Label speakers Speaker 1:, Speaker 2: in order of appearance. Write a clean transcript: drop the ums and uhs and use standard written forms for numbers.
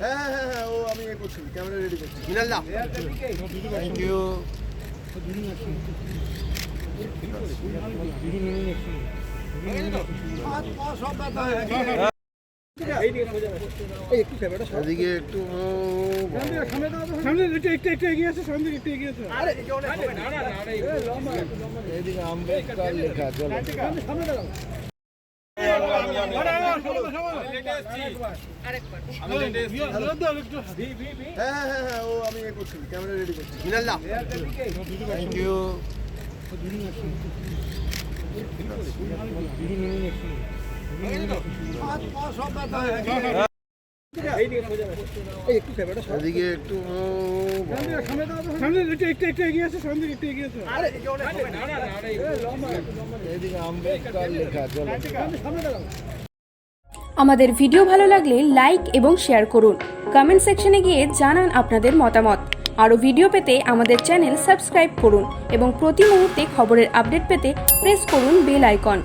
Speaker 1: হ্যাঁ ও আমি এ করছি, ক্যামেরা রেডি করছি। মিনাল্লাহ, থ্যাংক ইউ। এদিকে একটু এগিয়ে আছে, সামনে একটু এগিয়ে আছে। এদিকে আম্বেদকর লেখা, চলো হ্যাঁ ও আমি এ করছি, ক্যামেরা রেডি করছি। মিনাল্লাহ, থ্যাংক ইউ। এদিকে একটু এগিয়ে আছে, সামনে একটু এগিয়ে আছে। এদিকে আম্বেদকর লেখা, চলো।
Speaker 2: আমাদের ভিডিও ভালো লাগলে লাইক এবং শেয়ার করুন। কমেন্ট সেকশনে গিয়ে জানান আপনাদের মতামত। আরও ভিডিও পেতে আমাদের চ্যানেল সাবস্ক্রাইব করুন এবং প্রতি মুহূর্তে খবরের আপডেট পেতে প্রেস করুন বেল আইকন।